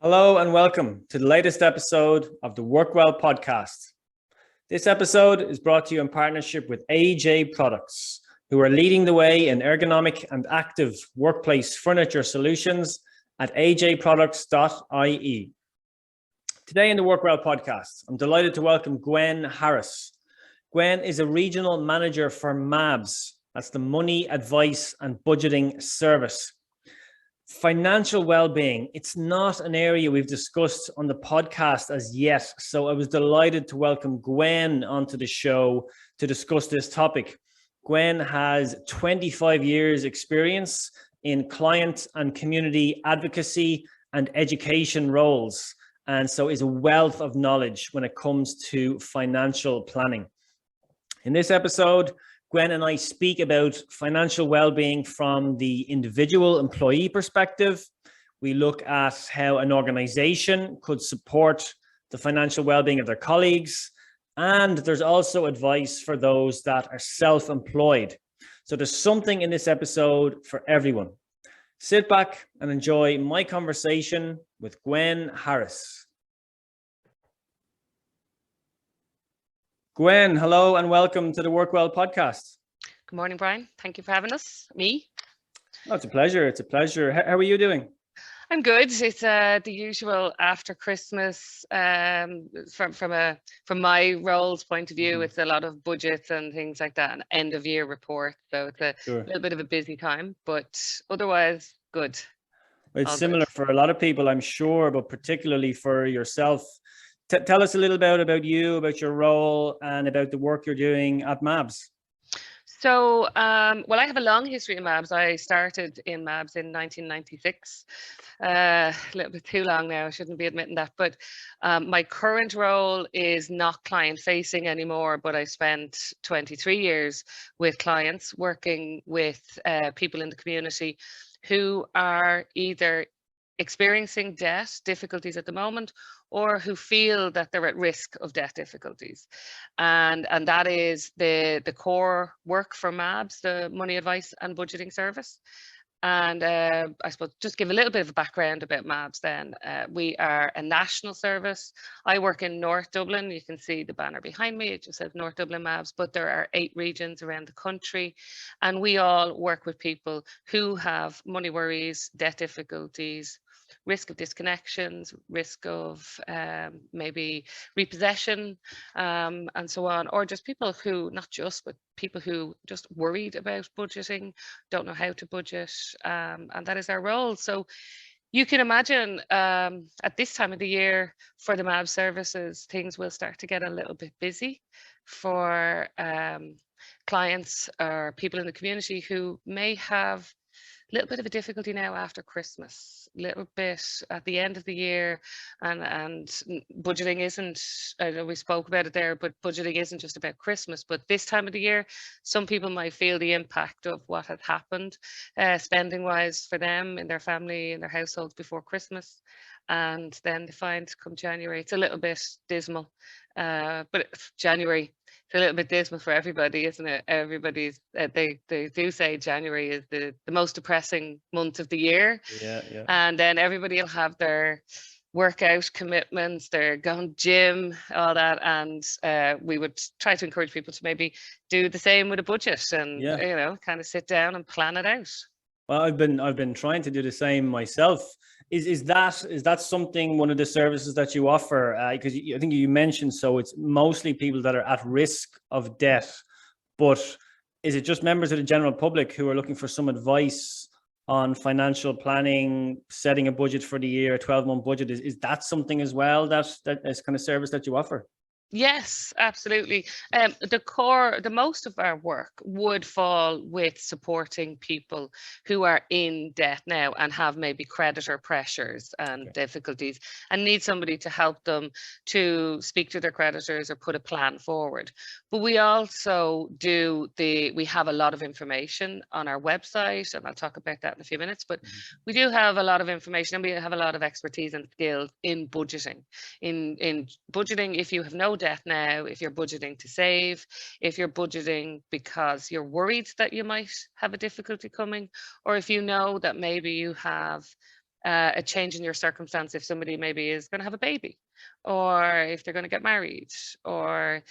Hello and welcome to the latest episode of the Work Well podcast. This episode is brought to you in partnership with AJ Products, who are leading the way in ergonomic and active workplace furniture solutions at ajproducts.ie. Today in the Work Well podcast, I'm delighted to welcome Gwen Harris. Gwen is a regional manager for Mabs. That's the Money Advice and Budgeting Service. Financial well-being, it's not an area we've discussed on the podcast as yet, so I was delighted to welcome Gwen onto the show to discuss this topic. Gwen has 25 years experience in client and community advocacy and education roles, and so is a wealth of knowledge when it comes to financial planning. In this episode, Gwen and I speak about financial well-being from the individual employee perspective. We look at how an organization could support the financial well-being of their colleagues. And there's also advice for those that are self-employed. So there's something in this episode for everyone. Sit back and enjoy my conversation with Gwen Harris. Gwen, hello and welcome to the Work Well podcast. Good morning, Brian. Thank you for having us. Me? Oh, it's a pleasure. It's a pleasure. How are you doing? I'm good. It's the usual after Christmas. From my role's point of view, it's a lot of budgets and things like that, and end of year report. So it's a little bit of a busy time, but otherwise good. It's similar for a lot of people, I'm sure, but particularly for yourself. Tell us a little bit about you, about your role, and about the work you're doing at Mabs. So, well, I have a long history in Mabs. I started in Mabs in 1996. A little bit too long now, I shouldn't be admitting that. But my current role is not client-facing anymore, but I spent 23 years with clients working with people in the community who are either experiencing debt difficulties at the moment or who feel that they're at risk of debt difficulties. And that is the core work for Mabs, the Money Advice and Budgeting Service. And I suppose just give a little bit of a background about Mabs then. We are a national service. I work in North Dublin. You can see the banner behind me. It just says North Dublin Mabs, but there are 8 regions around the country. And we all work with people who have money worries, debt difficulties, risk of disconnections, risk of maybe repossession and so on, or just people who, not just, but people who just worried about budgeting, don't know how to budget, and that is our role. So you can imagine at this time of the year for the Mabs services, things will start to get a little bit busy for clients or people in the community who may have a little bit of a difficulty now after Christmas, a little bit at the end of the year, and budgeting isn't, I know we spoke about it there, but budgeting isn't just about Christmas, but this time of the year, some people might feel the impact of what had happened spending wise for them in their family, in their households before Christmas. And then they find come January, it's a little bit dismal, but January, it's a little bit dismal for everybody, isn't it? Everybody's they do say January is the most depressing month of the year. Yeah. And then everybody will have their workout commitments, they're going gym, all that, and we would try to encourage people to maybe do the same with a budget and you know, kind of sit down and plan it out. Well, I've been trying to do the same myself. Is that something, one of the services that you offer? Because I think you mentioned, so it's mostly people that are at risk of debt, but is it just members of the general public who are looking for some advice on financial planning, setting a budget for the year, a 12-month budget? Is that something as well that is kind of service that you offer? Yes, absolutely. The most of our work would fall with supporting people who are in debt now and have maybe creditor pressures and difficulties and need somebody to help them to speak to their creditors or put a plan forward. But we also we have a lot of information on our website, and I'll talk about that in a few minutes, but we do have a lot of information and we have a lot of expertise and skills in budgeting. In budgeting, if you have no debt now, if you're budgeting to save, if you're budgeting because you're worried that you might have a difficulty coming, or if you know that maybe you have a change in your circumstance if somebody maybe is going to have a baby, or if they're going to get married, or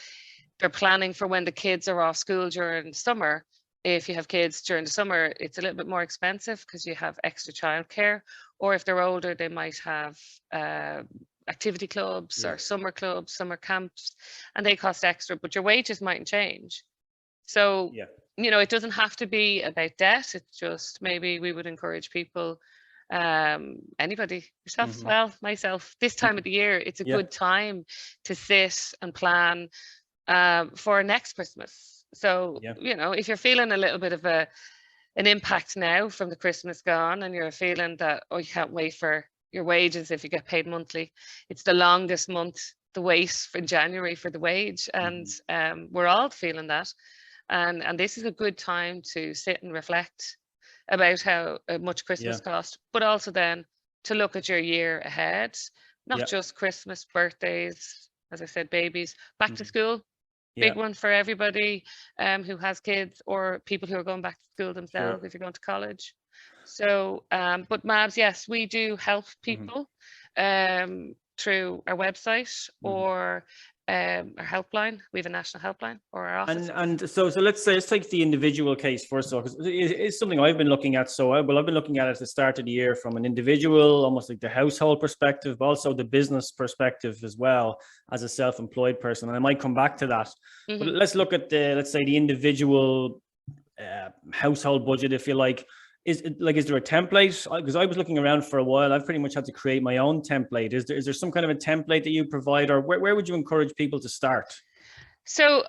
they're planning for when the kids are off school during summer. If you have kids during the summer, it's a little bit more expensive because you have extra childcare. Or if they're older, they might have activity clubs or summer clubs, summer camps, and they cost extra, but your wages mightn't change. So, you know, it doesn't have to be about debt. It's just maybe we would encourage people, anybody, yourself, well, myself, this time of the year, it's a good time to sit and plan for next Christmas. So, you know, if you're feeling a little bit of an impact now from the Christmas gone, and you're feeling that, oh, you can't wait for your wages if you get paid monthly. It's the longest month, the wait in January for the wage. And we're all feeling that. And this is a good time to sit and reflect about how much Christmas cost, but also then to look at your year ahead, not just Christmas, birthdays, as I said, babies, back to school. Big one for everybody who has kids, or people who are going back to school themselves if you're going to college. So, but Mabs, yes, we do help people through our website or our helpline. We have a national helpline, or our office. And so let's take the individual case first of all, because it's something I've been looking at. So I've been looking at it at the start of the year from an individual, almost like the household perspective, but also the business perspective as well as a self-employed person. And I might come back to that. But let's look at let's say the individual household budget, if you like. Is there a template? Because I was looking around for a while. I've pretty much had to create my own template. Is there some kind of a template that you provide, or where would you encourage people to start? So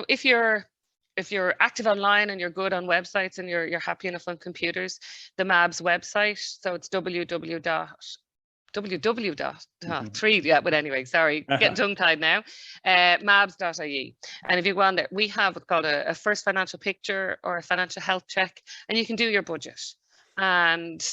if you're active online and you're good on websites and you're happy enough on computers, the Mabs website. So it's but anyway, sorry, getting tongue-tied now, mabs.ie. And if you go on there, we have what's called a first financial picture or a financial health check, and you can do your budget. And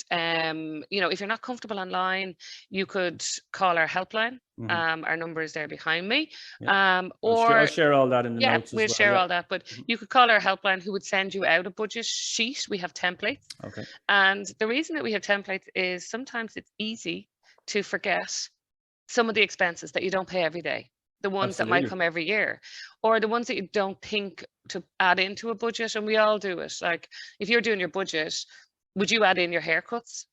you know, if you're not comfortable online, you could call our helpline. Our number is there behind me. Or I'll share all that in the notes as well. We'll share all that, but you could call our helpline, who would send you out a budget sheet. We have templates. Okay. And the reason that we have templates is sometimes it's easy to forget some of the expenses that you don't pay every day, the ones that might come every year, or the ones that you don't think to add into a budget. And we all do it. Like, if you're doing your budget, would you add in your haircuts?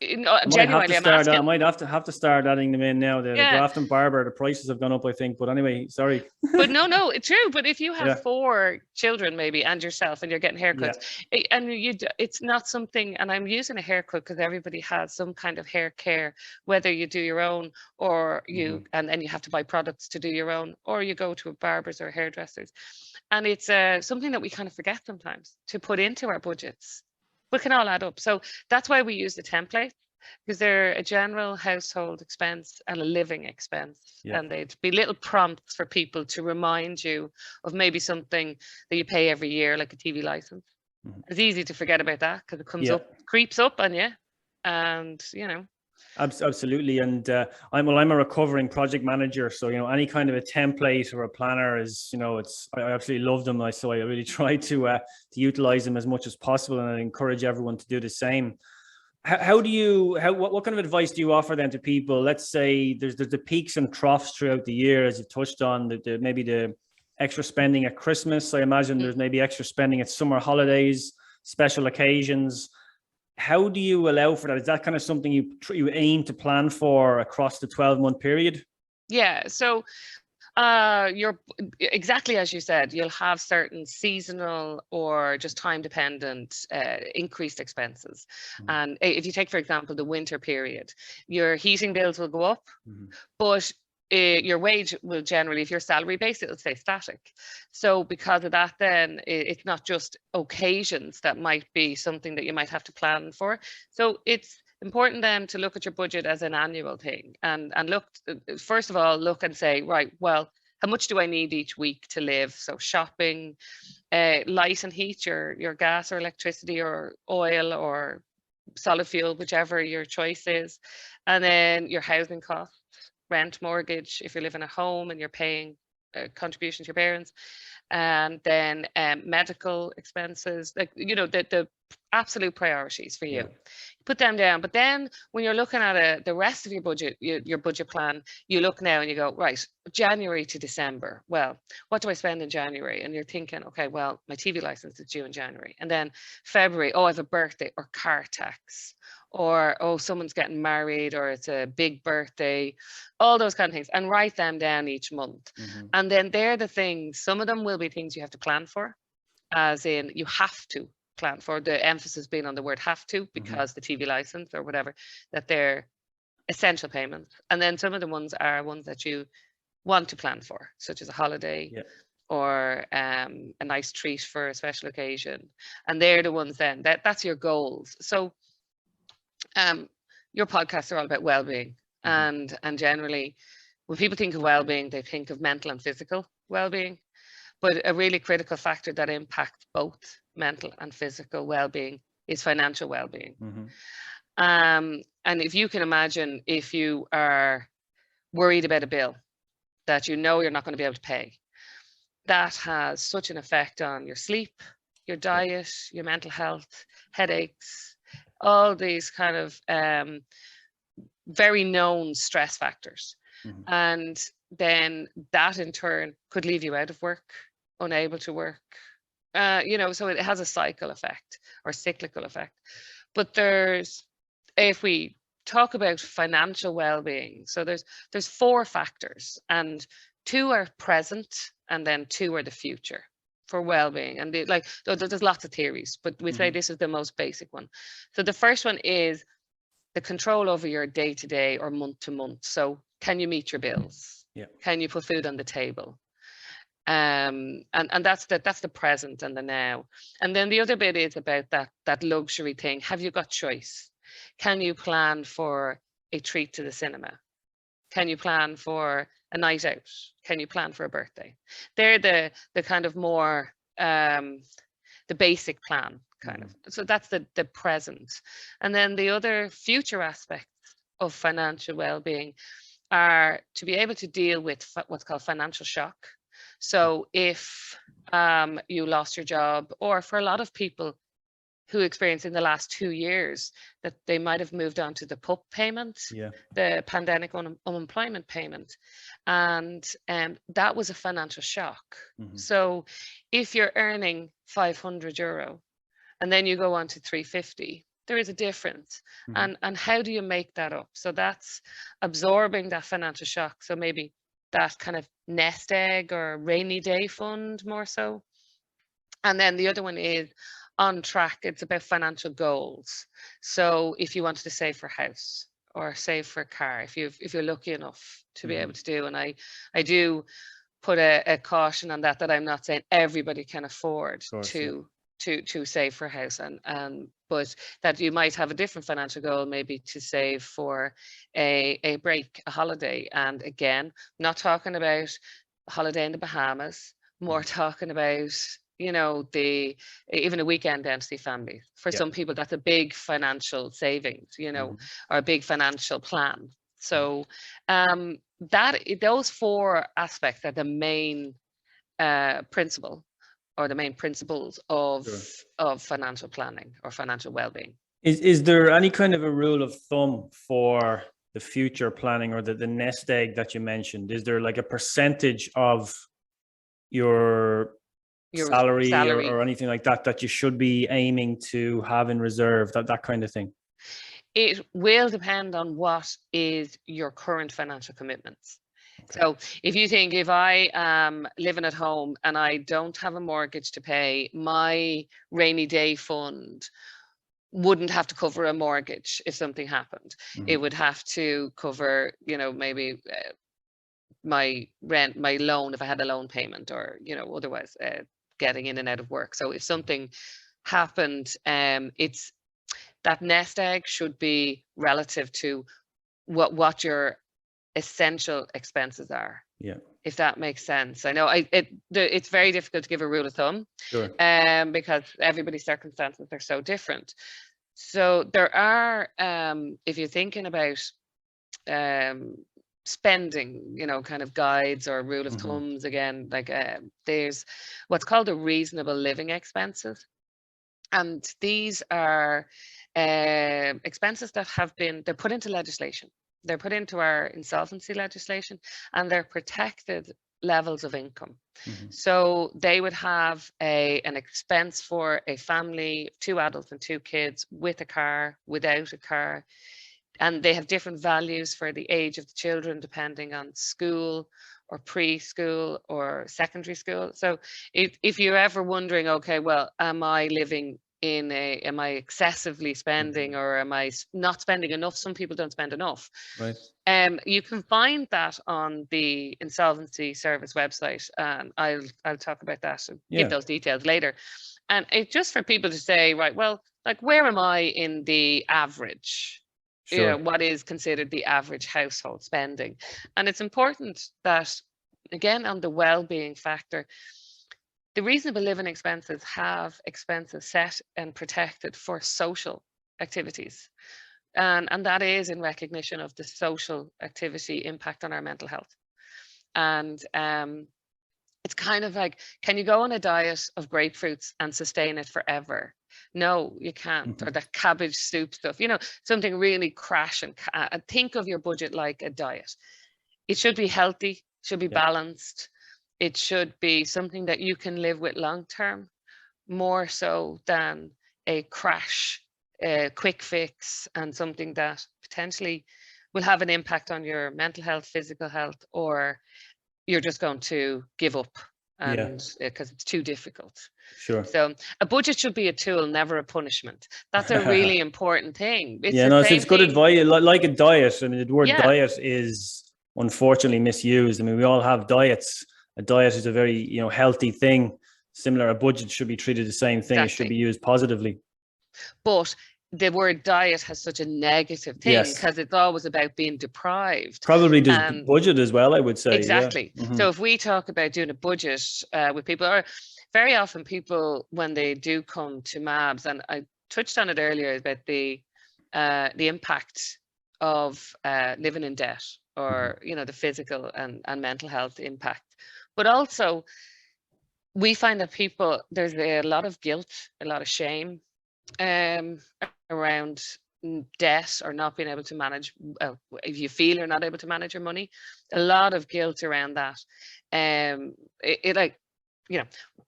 Genuinely, I'm asking. I might have to start adding them in now. The Grafton Barber, the prices have gone up, I think. But anyway, sorry. But no, it's true. But if you have 4 children maybe and yourself, and you're getting haircuts, and it's not something. And I'm using a haircut because everybody has some kind of hair care, whether you do your own or you and then you have to buy products to do your own, or you go to a barber's or hairdressers, and it's something that we kind of forget sometimes to put into our budgets. We can all add up. So that's why we use the template, because they're a general household expense and a living expense. And they'd be little prompts for people to remind you of maybe something that you pay every year, like a TV license. It's easy to forget about that because it comes up, creeps up on you. And, you know. Absolutely. And I'm a recovering project manager. So, you know, any kind of a template or a planner is, you know, I absolutely love them. So I really try to utilize them as much as possible. And I encourage everyone to do the same. What kind of advice do you offer then to people? Let's say there's the peaks and troughs throughout the year, as you touched on, maybe the extra spending at Christmas. I imagine there's maybe extra spending at summer holidays, special occasions. How do you allow for that? Is that kind of something you aim to plan for across the 12-month period? Yeah. So you're exactly as you said, you'll have certain seasonal or just time dependent increased expenses. And if you take, for example, the winter period, your heating bills will go up, but your wage will generally, if you're salary based, it'll stay static. So because of that, then it's not just occasions that might be something that you might have to plan for. So it's important then to look at your budget as an annual thing, and look, first of all, look and say, right, well, how much do I need each week to live? So shopping, light and heat, your gas or electricity or oil or solid fuel, whichever your choice is, and then your housing costs, rent, mortgage, if you're living at home and you're paying contribution to your parents, and then medical expenses, like, you know, the absolute priorities for you. Yeah. Put them down. But then when you're looking at the rest of your budget, your budget plan, you look now and you go, right, January to December. Well, what do I spend in January? And you're thinking, okay, well, my TV license is due in January. And then February, oh, I have a birthday or car tax, or, oh, someone's getting married, or it's a big birthday, all those kind of things, and write them down each month. And then they're the things, some of them will be things you have to plan for, as in you have to plan for, the emphasis being on the word have to, because the TV license or whatever, that they're essential payments. And then some of the ones are ones that you want to plan for, such as a holiday, or a nice treat for a special occasion. And they're the ones then, that's your goals. So your podcasts are all about well-being. And generally, when people think of well-being, they think of mental and physical well-being. But a really critical factor that impacts both mental and physical well-being is financial well-being. And if you can imagine, if you are worried about a bill that you know you're not going to be able to pay, that has such an effect on your sleep, your diet, your mental health, headaches, all these kind of very known stress factors. And then that in turn could leave you out of work, unable to work, you know, so it has a cycle effect or cyclical effect. But if we talk about financial well-being, so there's 4 factors, and 2 are present and then 2 are the future for well-being. And there's lots of theories, but we say this is the most basic one. So the first one is the control over your day-to-day or month-to-month. So can you meet your bills? Can you put food on the table? And that's the present and the now. And then the other bit is about that luxury thing. Have you got choice? Can you plan for a treat to the cinema? Can you plan for a night out? Can you plan for a birthday? They're the kind of more the basic plan kind of. So that's the present. And then the other future aspects of financial well-being are to be able to deal with what's called financial shock. So if you lost your job, or for a lot of people who experienced in the last 2 years that they might have moved on to the PUP payment, the pandemic unemployment payment, and that was a financial shock. So if you're earning €500 and then you go on to 350, there is a difference. And how do you make that up? So that's absorbing that financial shock. So maybe that kind of nest egg or rainy day fund more so. And then the other one is on track. It's about financial goals. So if you wanted to save for a house or save for a car, if you're lucky enough to be able to do, and I do put a caution on that I'm not saying everybody can afford to save for a house, and but that you might have a different financial goal, maybe to save for a break, a holiday. And again, not talking about a holiday in the Bahamas, more talking about, you know, even a weekend down to see family. For some people, that's a big financial savings, you know, or a big financial plan. So those 4 aspects are the main principle, or the main principles of financial planning or financial well-being. Is there any kind of a rule of thumb for the future planning, or the nest egg that you mentioned? Is there like a percentage of your salary or anything like that you should be aiming to have in reserve, that kind of thing? It will depend on what is your current financial commitments. So if you think, if I am living at home and I don't have a mortgage to pay, my rainy day fund wouldn't have to cover a mortgage if something happened. It would have to cover, you know, maybe my rent, my loan, if I had a loan payment, or, you know, otherwise getting in and out of work. So if something happened, it's that nest egg should be relative to what your essential expenses are. If that makes sense. I know it's very difficult to give a rule of thumb, because everybody's circumstances are so different. So there are, if you're thinking about spending, you know, kind of guides or rule of thumbs again, like there's what's called a reasonable living expenses. And these are expenses that they're put into legislation. They're put into our insolvency legislation, and they're protected levels of income. So they would have an expense for a family, 2 adults and 2 kids, with a car, without a car. And they have different values for the age of the children, depending on school or preschool or secondary school. So if you're ever wondering, okay, well, am I excessively spending, or am I not spending enough? Some people don't spend enough. Right. You can find that on the Insolvency Service website. I'll talk about that and give those details later. And it's just for people to say, right, well, like, where am I in the average? Sure. You know, what is considered the average household spending? And it's important that, again, on the well-being factor, the reasonable living expenses have expenses set and protected for social activities. And that is in recognition of the social activity impact on our mental health. And it's kind of like, can you go on a diet of grapefruits and sustain it forever? No, you can't. Or that cabbage soup stuff, you know, something really crash and think of your budget like a diet. It should be healthy, should be balanced. It should be something that you can live with long term, more so than a crash, quick fix, and something that potentially will have an impact on your mental health, physical health, or you're just going to give up and because it's too difficult. Sure. So a budget should be a tool, never a punishment. That's a really important thing. It's good advice. Like a diet. I mean, the word diet is unfortunately misused. I mean, we all have diets. A diet is a very, you know, healthy thing. Similar, a budget should be treated the same thing. Exactly. It should be used positively. But the word diet has such a negative thing because it's always about being deprived. Probably does budget as well, I would say. Exactly. So if we talk about doing a budget with people, or very often people, when they do come to Mabs, and I touched on it earlier about the impact of living in debt, or you know, the physical and mental health impact. But also, we find that there's a lot of guilt, a lot of shame around debt, or not being able to manage. If you feel you're not able to manage your money, a lot of guilt around that. Like, you know,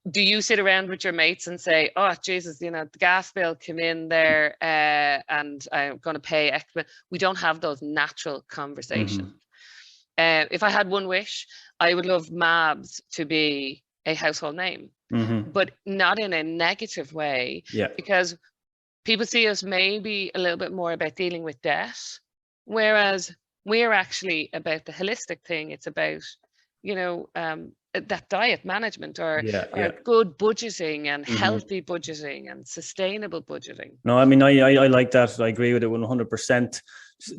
do you sit around with your mates and say, oh, Jesus, you know, the gas bill came in there and I'm going to pay extra? We don't have those natural conversations. If I had one wish, I would love Mabs to be a household name, but not in a negative way, because people see us maybe a little bit more about dealing with debt, whereas we're actually about the holistic thing. It's about, you know, that diet management, or good budgeting and healthy budgeting and sustainable budgeting. No, I mean, I like that. I agree with it 100%.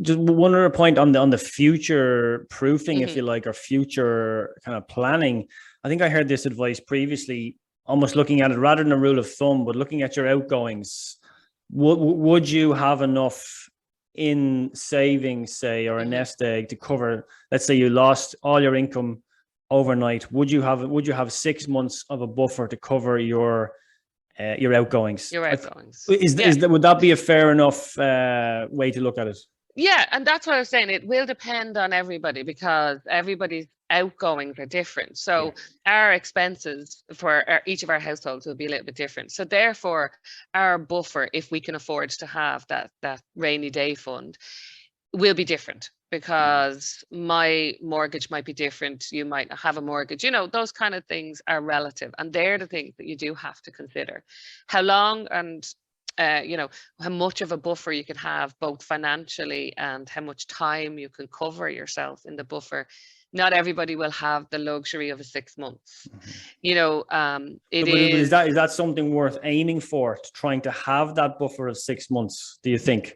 Just one other point on the future proofing, if you like, or future kind of planning. I think I heard this advice previously, almost looking at it rather than a rule of thumb, but looking at your outgoings. Would you have enough in savings, say, or a nest egg to cover, let's say you lost all your income overnight? Would you have 6 months of a buffer to cover your outgoings? Your outgoings. Would that be a fair enough way to look at it? Yeah, and that's what I was saying. It will depend on everybody, because everybody's outgoings are different. So our expenses for each of our households will be a little bit different. So therefore, our buffer, if we can afford to have that rainy day fund, will be different, because my mortgage might be different. You might not have a mortgage. You know, those kind of things are relative, and they're the things that you do have to consider. How long and you know, how much of a buffer you can have, both financially, and how much time you can cover yourself in the buffer. Not everybody will have the luxury of a 6 months. You know, is that something worth aiming for, trying to have that buffer of 6 months, do you think?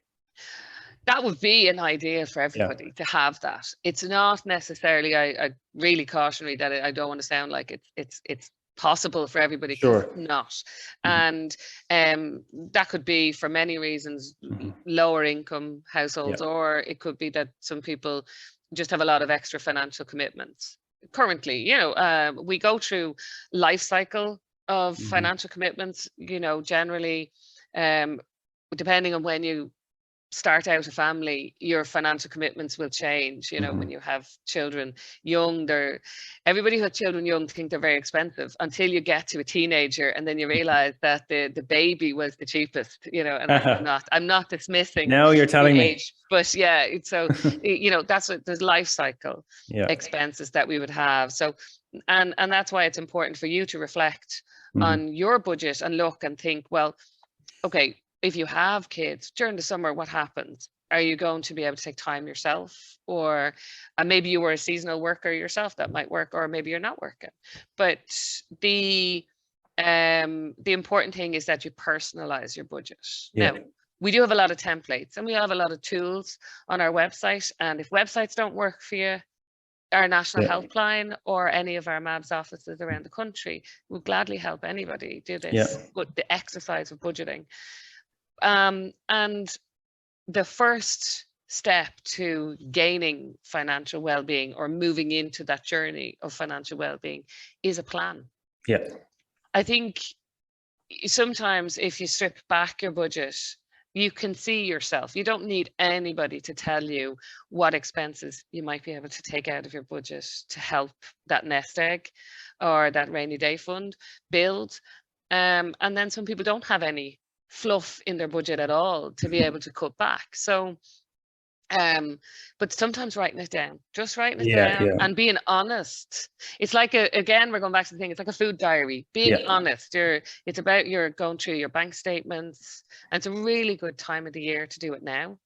That would be an idea for everybody to have that. It's not necessarily, I really cautionary that I don't want to sound like it's possible for everybody. Sure. It's not. And that could be for many reasons, lower income households, or it could be that some people just have a lot of extra financial commitments. Currently, we go through life cycle of financial commitments, generally, depending on when you start out a family, your financial commitments will change. When you have children young, everybody who has children young think they're very expensive until you get to a teenager, and then you realize that the baby was the cheapest. And I'm not dismissing now you're telling the me age, but yeah, so that's what there's life cycle expenses that we would have. So and that's why it's important for you to reflect on your budget and look and think, well, okay, if you have kids during the summer, what happens? Are you going to be able to take time yourself? Or maybe you were a seasonal worker yourself, that might work, or maybe you're not working. But the important thing is that you personalize your budget. Now, we do have a lot of templates and we have a lot of tools on our website. And if websites don't work for you, our national helpline or any of our Mabs offices around the country will gladly help anybody do this, but the exercise of budgeting. And the first step to gaining financial well-being or moving into that journey of financial well-being is a plan. Yeah. I think sometimes if you strip back your budget, you can see yourself. You don't need anybody to tell you what expenses you might be able to take out of your budget to help that nest egg or that rainy day fund build. And then some people don't have any fluff in their budget at all to be able to cut back. So but sometimes writing it down, just writing it down and being honest. It's like again, we're going back to the thing, it's like a food diary. Being honest. It's about you're going through your bank statements, and it's a really good time of the year to do it now.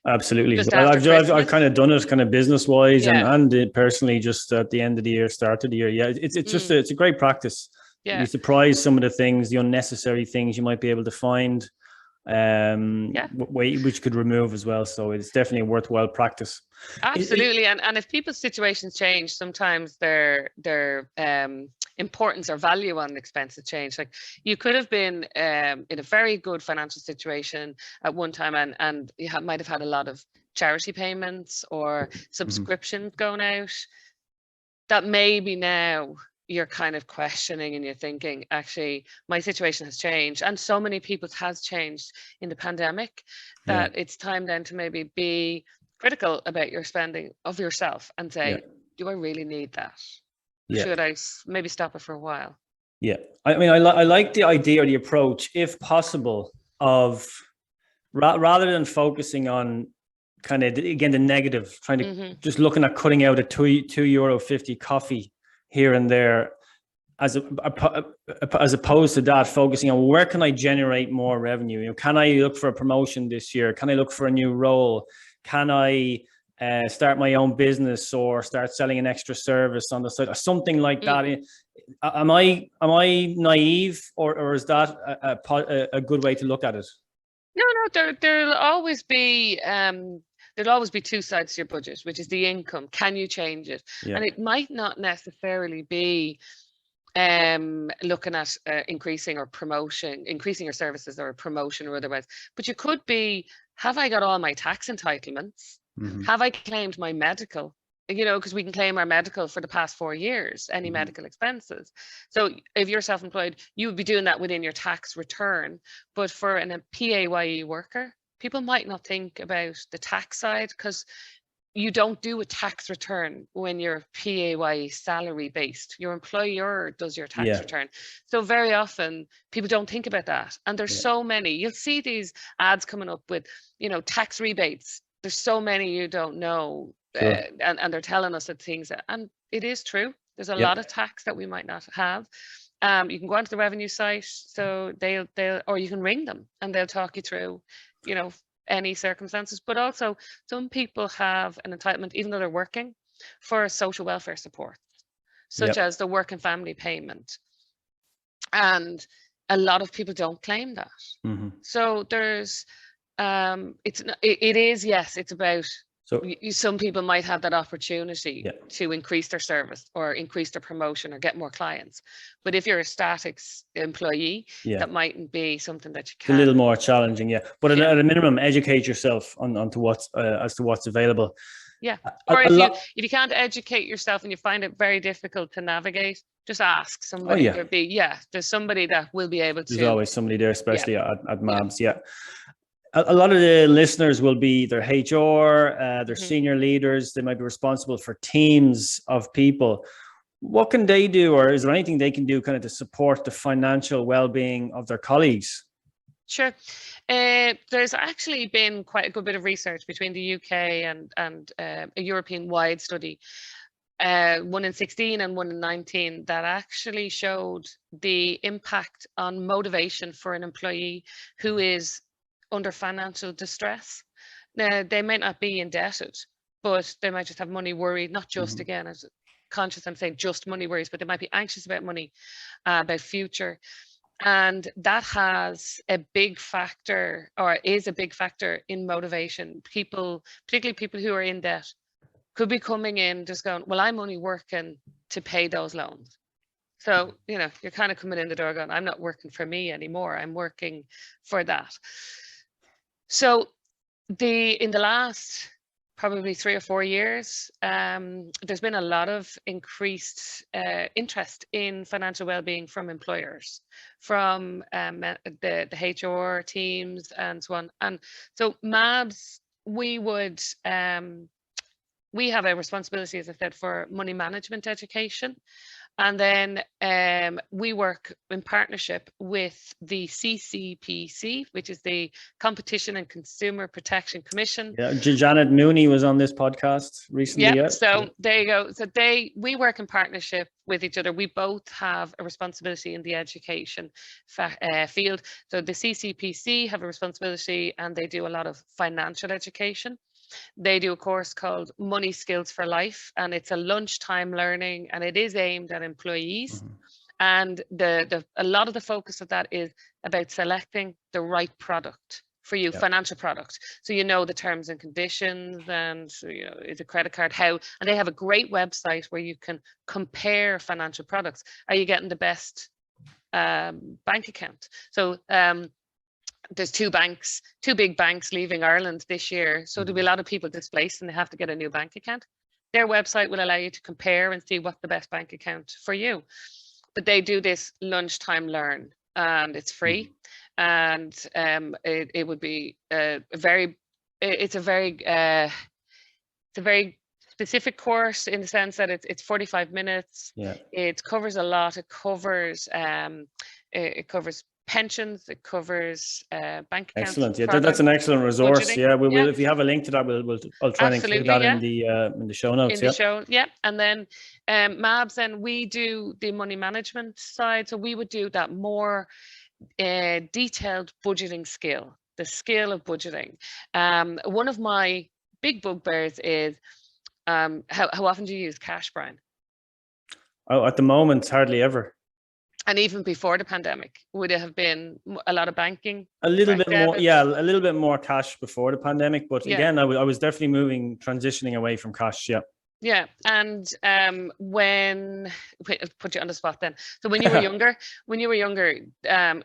Absolutely. Well, I've kind of done it kind of business wise and personally just at the end of the year, start of the year. Yeah, it's a great practice. You surprise some of the things, the unnecessary things you might be able to find, which could remove as well. So it's definitely a worthwhile practice. Absolutely. And if people's situations change, sometimes their importance or value on expenses change. Like you could have been in a very good financial situation at one time and you might have had a lot of charity payments or subscriptions going out that maybe now you're kind of questioning and you're thinking, actually, my situation has changed. And so many people's has changed in the pandemic that it's time then to maybe be critical about your spending of yourself and say, do I really need that? Should I maybe stop it for a while? Yeah. I mean, I like the idea or the approach, if possible, of rather than focusing on kind of, again, the negative, trying to just looking at cutting out a €2.50 coffee here and there, as opposed to that, focusing on where can I generate more revenue? Can I look for a promotion this year? Can I look for a new role? Can I start my own business or start selling an extra service on the side or something like that? Am I naive, or is that a good way to look at it? No, there'll always be two sides to your budget, which is the income. Can you change it? And it might not necessarily be looking at increasing your services or a promotion or otherwise, but you could be, have I got all my tax entitlements? Have I claimed my medical? Because we can claim our medical for the past 4 years, any medical expenses. So if you're self-employed, you would be doing that within your tax return. But for a PAYE worker, people might not think about the tax side because you don't do a tax return when you're PAYE salary based. Your employer does your tax return. So very often people don't think about that. And there's so many, you'll see these ads coming up with, tax rebates. There's so many you don't know. And they're telling us that things, and it is true. There's a lot of tax that we might not have. You can go onto the revenue site, so they'll or you can ring them and they'll talk you through, any circumstances. But also some people have an entitlement, even though they're working, for social welfare support, such as the work and family payment. And a lot of people don't claim that. So there's it's about, so some people might have that opportunity to increase their service or increase their promotion or get more clients. But if you're a static employee, that mightn't be something that you can. It's a little more challenging, But at a minimum, educate yourself on to what's as to what's available. Yeah. A- Or a lot- if you can't educate yourself and you find it very difficult to navigate, just ask Oh somebody. yeah, There's somebody that will be able there's to. always somebody there, Yeah. especially at Mabs. Yeah. A lot of the listeners will be their HR, their senior leaders. They might be responsible for teams of people. What can they do, or is there anything they can do kind of to support the financial well-being of their colleagues? Sure. There's actually been quite a good bit of research between the UK and a European-wide study, one in 16 and one in 19, that actually showed the impact on motivation for an employee who is under financial distress. Now, they might not be indebted, but they might just have money worried, not just, again, as conscious, I'm saying just money worries, but they might be anxious about money, about future. And that has a big factor, or is a big factor in motivation. People, particularly people who are in debt, could be coming in just going, well, I'm only working to pay those loans. So, you're kind of coming in the door going, I'm not working for me anymore. I'm working for that. So in the last probably 3 or 4 years, there's been a lot of increased interest in financial well-being from employers, from the HR teams and so on. And so Mabs, we have a responsibility, as I said, for money management education. And then we work in partnership with the CCPC, which is the Competition and Consumer Protection Commission. Yeah, Janet Mooney was on this podcast recently. Yeah, so there you go. So we work in partnership with each other. We both have a responsibility in the education field. So the CCPC have a responsibility, and they do a lot of financial education. They do a course called Money Skills for Life, and it's a lunchtime learning, and it is aimed at employees. And a lot of the focus of that is about selecting the right product for you, financial product. So the terms and conditions, and is a credit card, how, and they have a great website where you can compare financial products. Are you getting the best bank account? So there's two big banks leaving Ireland this year. So there'll be a lot of people displaced and they have to get a new bank account. Their website will allow you to compare and see what's the best bank account for you. But they do this lunchtime learn, and it's free. And it would be it's a very specific course, in the sense that it's 45 minutes. Yeah. It covers a lot. It covers pensions, it covers bank accounts. Excellent. Yeah, that's an excellent resource. Budgeting. Yeah, we will. If you have a link to that, I'll try and include that in the show notes. In the show, yeah. And then Mabs, and we do the money management side. So we would do that more detailed budgeting skill, the skill of budgeting. One of my big bugbears is how often do you use cash, Brian? Oh, at the moment, hardly ever. And even before the pandemic, would it have been a lot of banking? A little bit more, yeah, a little bit more cash before the pandemic. But again, I was definitely transitioning away from cash. Yeah. Yeah, and I'll put you on the spot then. So when you were younger,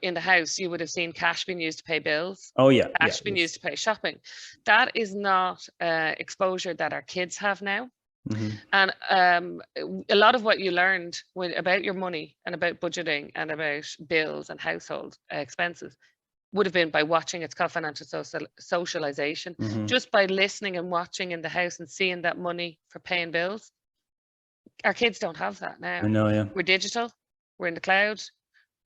in the house, you would have seen cash being used to pay bills. Oh yeah, cash being used to pay shopping. That is not exposure that our kids have now. And a lot of what you learned about your money and about budgeting and about bills and household expenses would have been by watching. It's called financial socialization. Just by listening and watching in the house and seeing that money for paying bills. Our kids don't have that now. I know, yeah. We're digital. We're in the cloud.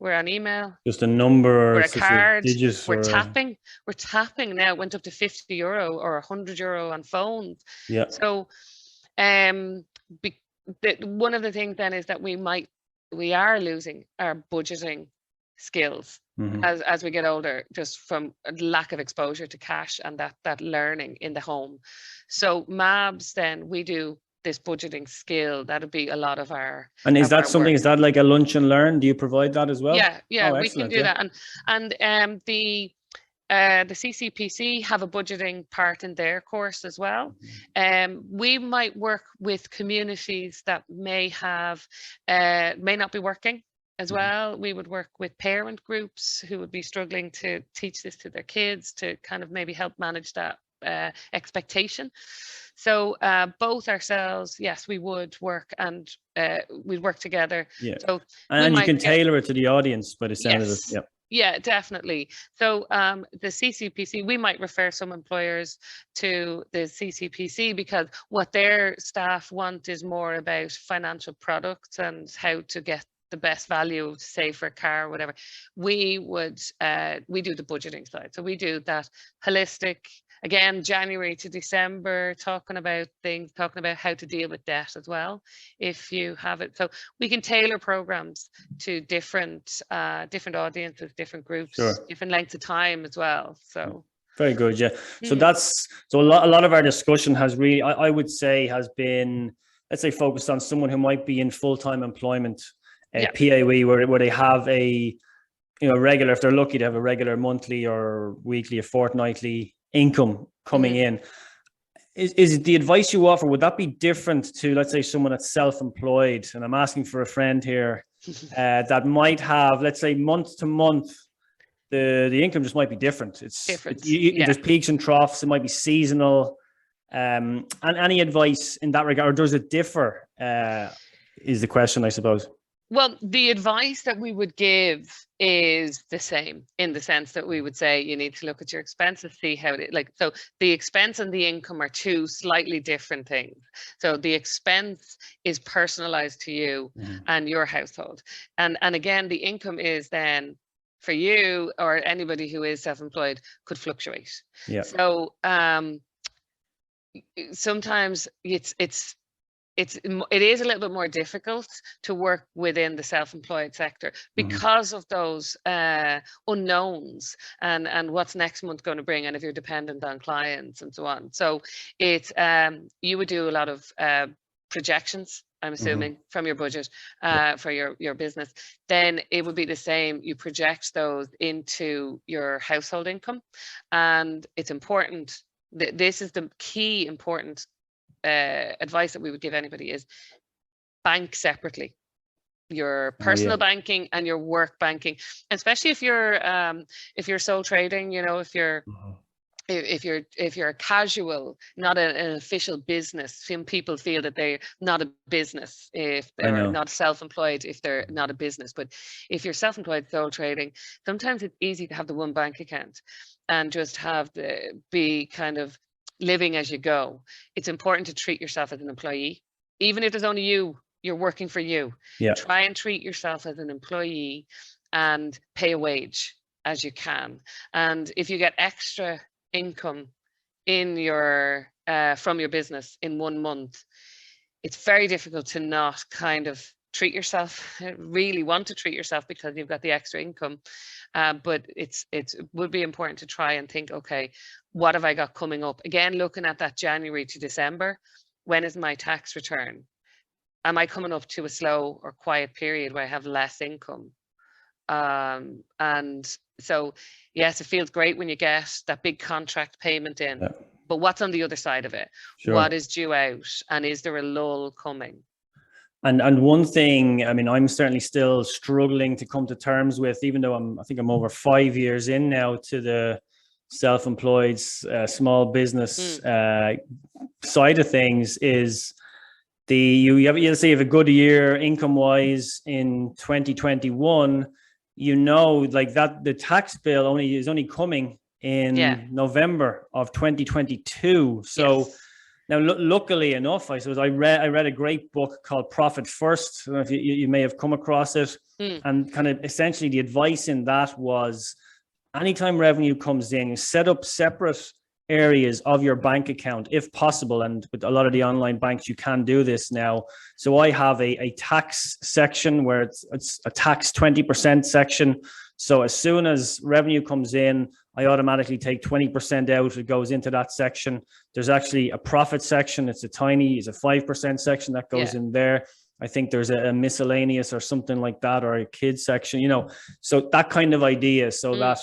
We're on email. Just a number. We're a card. We're tapping. We're tapping now. It went up to €50 or €100 on phones. Yeah. So one of the things then is that we are losing our budgeting skills as we get older, just from a lack of exposure to cash and that learning in the home. So Mabs, then we do this budgeting skill. That would be a lot of our. And is that something? Is that like a lunch and learn? Do you provide that as well? Yeah, we can do that. And the CCPC have a budgeting part in their course as well. We might work with communities that may not be working as well. We would work with parent groups who would be struggling to teach this to their kids, to kind of maybe help manage that expectation. So both ourselves, yes, we would work, and we'd work together. Yeah. So and you can tailor it to the audience by the sound of it. yes. Yeah. Yeah, definitely. So the CCPC, we might refer some employers to the CCPC because what their staff want is more about financial products and how to get the best value, say for a car or whatever. We would, we do the budgeting side. So we do that holistic, again, January to December, talking about things, talking about how to deal with debt as well, if you have it. So we can tailor programs to different audiences, different groups, different lengths of time as well. So very good. Yeah. So that's, so a lot of our discussion has really, I would say, has been, let's say, focused on someone who might be in full-time employment, PAYE, where they have a, regular, if they're lucky to have a regular monthly or weekly or fortnightly income coming in. Is the advice you offer, would that be different to, let's say, someone that's self-employed? And I'm asking for a friend here that might have, let's say, month to month, the income just might be different. It's different. There's peaks and troughs. It might be seasonal. And any advice in that regard, or does it differ? Is the question, I suppose. Well, the advice that we would give is the same, in the sense that we would say you need to look at your expenses, see how it, so the expense and the income are two slightly different things. So the expense is personalized to you and your household. And again, the income is then for you or anybody who is self-employed could fluctuate. Yeah. So sometimes it is a little bit more difficult to work within the self-employed sector because of those unknowns and what's next month going to bring, and if you're dependent on clients and so on. So it's you would do a lot of projections, I'm assuming, from your budget for your business. Then it would be the same. You project those into your household income, and it's important. This is the key important advice that we would give anybody is bank separately, your personal banking and your work banking, especially if you're sole trading, if you're if you're a casual, not an official business. Some people feel that they're not a business if they're not self-employed, if they're not a business. But if you're self-employed, sole trading, sometimes it's easy to have the one bank account and just be kind of living as you go. It's important to treat yourself as an employee, even if there's only you're working for you. Try and treat yourself as an employee and pay a wage as you can. And if you get extra income in your from your business in 1 month, it's very difficult to not kind of treat yourself, really want to treat yourself because you've got the extra income. But it would be important to try and think, okay, what have I got coming up? Again, looking at that January to December, when is my tax return? Am I coming up to a slow or quiet period where I have less income? And so, yes, it feels great when you get that big contract payment in, but what's on the other side of it? What is due out? And is there a lull coming? And one thing, I mean, I'm certainly still struggling to come to terms with, even though I think I'm over 5 years in now to the self-employed small business side of things, is you have a good year income wise in 2021, like that the tax bill is only coming in November of 2022. So now, luckily enough, I suppose I read a great book called Profit First. I don't know if you may have come across it. And kind of essentially the advice in that was, anytime revenue comes in, you set up separate areas of your bank account, if possible. And with a lot of the online banks, you can do this now. So I have a tax section where it's a tax 20% section. So as soon as revenue comes in, I automatically take 20% out. It goes into that section. There's actually a profit section. It's a 5% section that goes in there. I think there's a miscellaneous or something like that, or a kids section, so that kind of idea. So that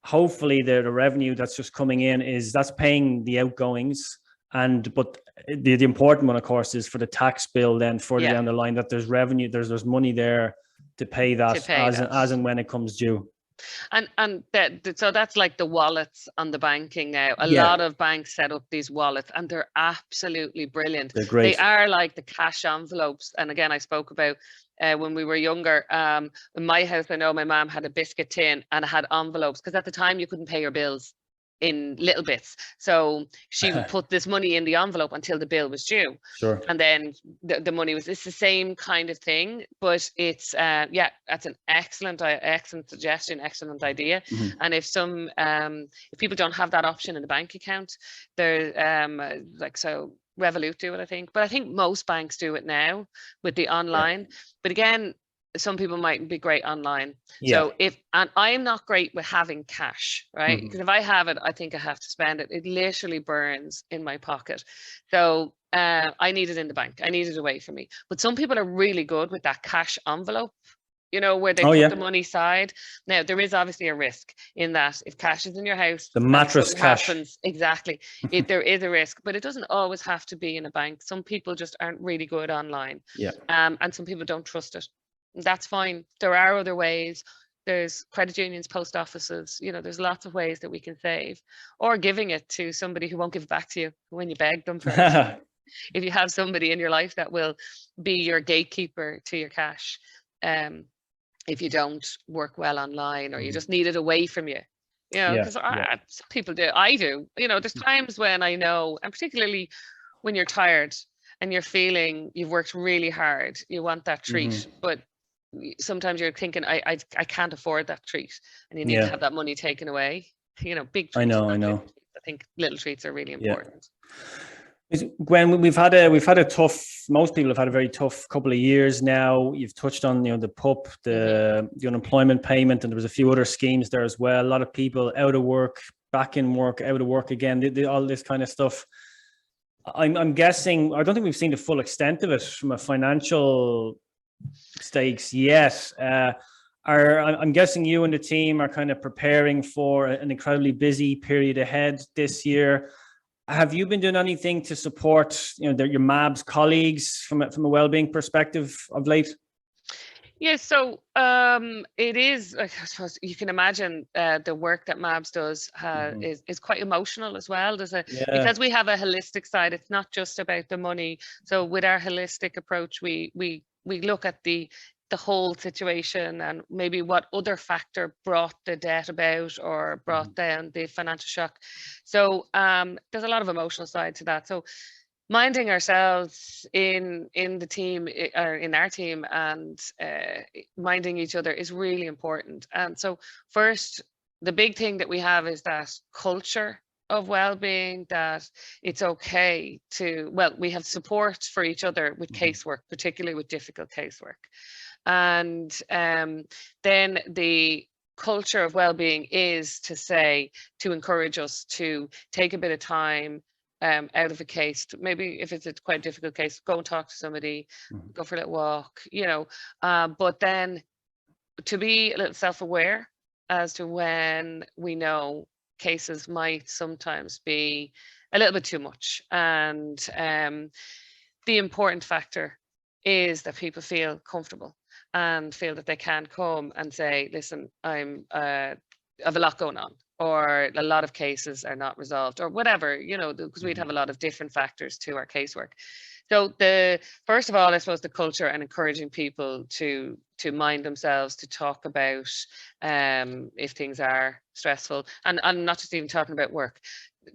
hopefully the revenue that's just coming in that's paying the outgoings. But the important one, of course, is for the tax bill then further down the line, that there's revenue, there's money there to pay that as and when it comes due. So that's like the wallets on the banking now. A Yeah. lot of banks set up these wallets, and they're absolutely brilliant. They're great. They are like the cash envelopes. And again, I spoke about when we were younger. In my house, I know my mom had a biscuit tin and it had envelopes, because at the time you couldn't pay your bills in little bits. So she would put this money in the envelope until the bill was due. Sure. And then the money was, it's the same kind of thing, but it's, yeah, that's an excellent suggestion, excellent idea. And if people don't have that option in a bank account, they're like, so Revolut do it, I think. But I think most banks do it now with the online. But again, some people might be great online. So and I'm not great with having cash, right? Because if I have it, I think I have to spend it. It literally burns in my pocket. So I need it in the bank. I need it away from me. But some people are really good with that cash envelope, where they put the money aside. Now, there is obviously a risk in that if cash is in your house, the mattress cash. Exactly. There is a risk, but it doesn't always have to be in a bank. Some people just aren't really good online. And some people don't trust it. That's fine. There are other ways. There's credit unions, post offices, there's lots of ways that we can save, or giving it to somebody who won't give it back to you when you beg them for it. If you have somebody in your life that will be your gatekeeper to your cash, if you don't work well online, or you just need it away from you, because some people do. I do. There's times when I know, and particularly when you're tired and you're feeling you've worked really hard, you want that treat, but sometimes you're thinking, I can't afford that treat, and you need to have that money taken away. Big treats. I know. I think little treats are really important. Gwen, we've had a tough. Most people have had a very tough couple of years now. You've touched on the PUP, the unemployment payment, and there was a few other schemes there as well. A lot of people out of work, back in work, out of work again. All this kind of stuff. I'm guessing. I don't think we've seen the full extent of it from a financial stakes yet. I'm guessing you and the team are kind of preparing for an incredibly busy period ahead this year. Have you been doing anything to support your Mabs colleagues from a wellbeing perspective of late? Yeah, so it is, I suppose you can imagine the work that Mabs does is quite emotional as well. Because we have a holistic side, it's not just about the money. So with our holistic approach, we look at the whole situation and maybe what other factor brought the debt about or brought down the financial shock. So there's a lot of emotional side to that. So minding ourselves in the team, or in our team, and minding each other is really important. And so first, the big thing that we have is that culture of well-being, that it's okay to, we have support for each other with casework, particularly with difficult casework. And then the culture of well-being is to encourage us to take a bit of time out of a case. Maybe if it's a quite difficult case, go and talk to somebody, go for a little walk, but then to be a little self-aware as to when we know cases might sometimes be a little bit too much. And the important factor is that people feel comfortable and feel that they can come and say, listen, I have a lot going on, or a lot of cases are not resolved, or whatever, because we'd have a lot of different factors to our casework. So first of all, I suppose the culture and encouraging people to mind themselves, to talk about if things are stressful, and I'm not just even talking about work.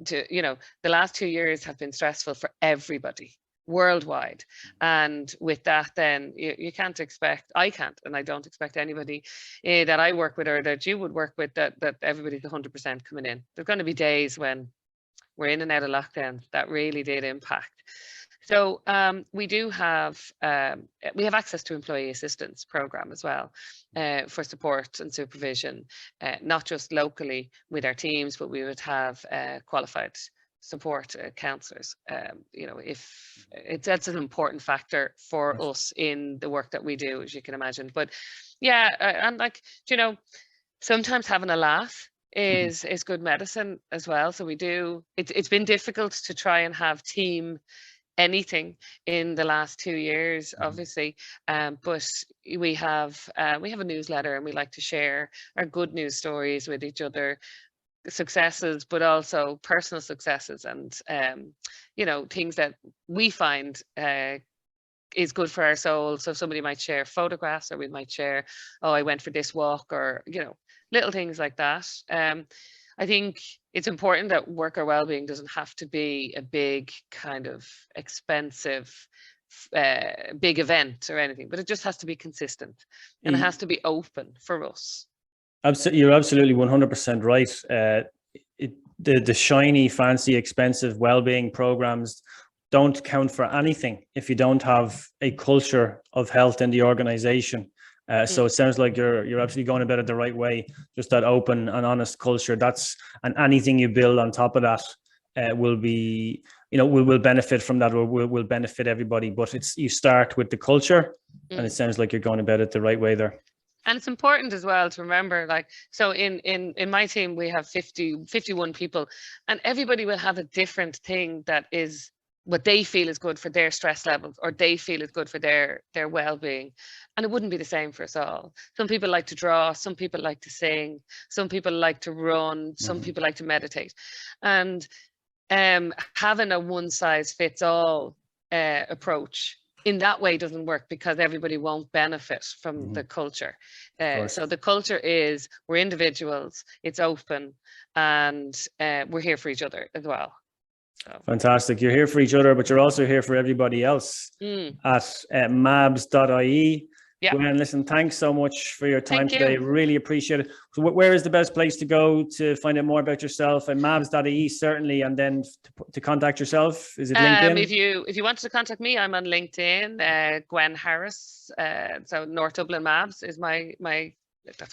The last 2 years have been stressful for everybody worldwide, and with that, then you can't expect, I can't, and I don't expect anybody that I work with or that you would work with that everybody's 100% coming in. There's going to be days when we're in and out of lockdown that really did impact. So we have access to employee assistance program as well for support and supervision, not just locally with our teams, but we would have qualified support counsellors. If that's an important factor for us in the work that we do, as you can imagine. But and sometimes having a laugh is good medicine as well. So it's been difficult to try and have team anything in the last 2 years, obviously. But we have a newsletter, and we like to share our good news stories with each other, successes, but also personal successes, and things that we find is good for our soul. So somebody might share photographs, or we might share, oh, I went for this walk, or little things like that. I think it's important that worker wellbeing doesn't have to be a big kind of expensive big event or anything, but it just has to be consistent, and it has to be open for us. You're absolutely 100% right. The shiny, fancy, expensive wellbeing programs don't count for anything if you don't have a culture of health in the organization. So it sounds like you're absolutely going about it the right way. Just that open and honest culture. And anything you build on top of that will be, will benefit from that, or will benefit everybody. But you start with the culture, and it sounds like you're going about it the right way there. And it's important as well to remember, so in my team, we have 51 people, and everybody will have a different thing that is what they feel is good for their stress levels, or they feel is good for their well-being. And it wouldn't be the same for us all. Some people like to draw, some people like to sing, some people like to run, some people like to meditate. And having a one-size-fits-all approach in that way doesn't work, because everybody won't benefit from the culture. So the culture is, we're individuals, it's open, and we're here for each other as well. So. Fantastic. You're here for each other, but you're also here for everybody else at mabs.ie. Yeah. Gwen, listen, thanks so much for your time today. Really appreciate it. So where is the best place to go to find out more about yourself? And mabs.ie, certainly. And then to contact yourself, is it LinkedIn? If you wanted to contact me, I'm on LinkedIn. Gwen Harris. So North Dublin Mabs is my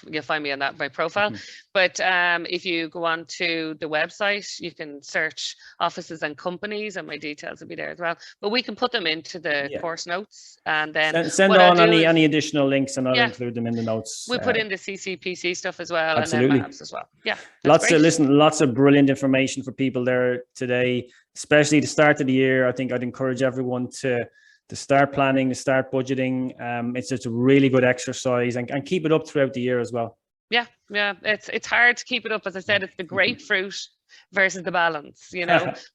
you'll find me on my profile. But if you go on to the website, you can search offices and companies, and my details will be there as well. But we can put them into the course notes, and then send on any additional links, and I'll include them in the notes. We'll put in the CCPC stuff as well, absolutely. And then Mabs as well. Yeah, lots of brilliant information for people there today, especially the start of the year. I think I'd encourage everyone to start planning, to start budgeting. It's just a really good exercise, and keep it up throughout the year as well. Yeah. It's hard to keep it up. As I said, it's the grapefruit versus the balance.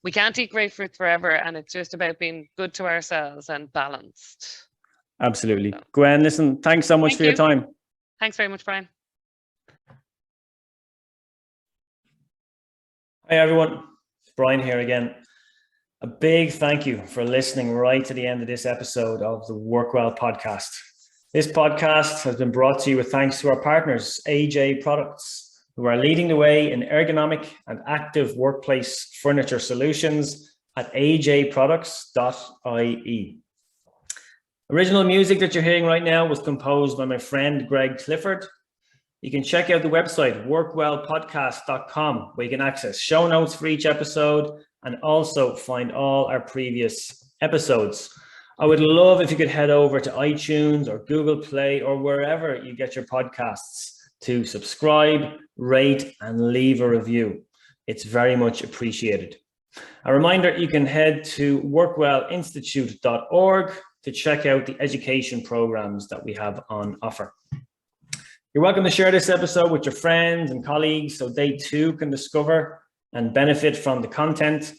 We can't eat grapefruit forever, and it's just about being good to ourselves and balanced. Absolutely. So. Gwen, listen, thanks so much for your time. Thanks very much, Brian. Hi, everyone. It's Brian here again. A big thank you for listening right to the end of this episode of the Work Well podcast. This podcast has been brought to you with thanks to our partners, AJ Products, who are leading the way in ergonomic and active workplace furniture solutions at ajproducts.ie. Original music that you're hearing right now was composed by my friend Greg Clifford. You can check out the website workwellpodcast.com, where you can access show notes for each episode and also find all our previous episodes. I would love if you could head over to iTunes or Google Play or wherever you get your podcasts to subscribe, rate, and leave a review. It's very much appreciated. A reminder, you can head to workwellinstitute.org to check out the education programs that we have on offer. You're welcome to share this episode with your friends and colleagues so they too can discover and benefit from the content.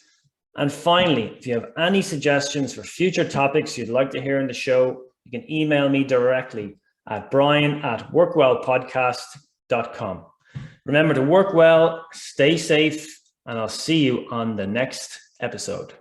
And finally, if you have any suggestions for future topics you'd like to hear in the show, you can email me directly at brian@workwellpodcast.com. Remember to work well, stay safe, and I'll see you on the next episode.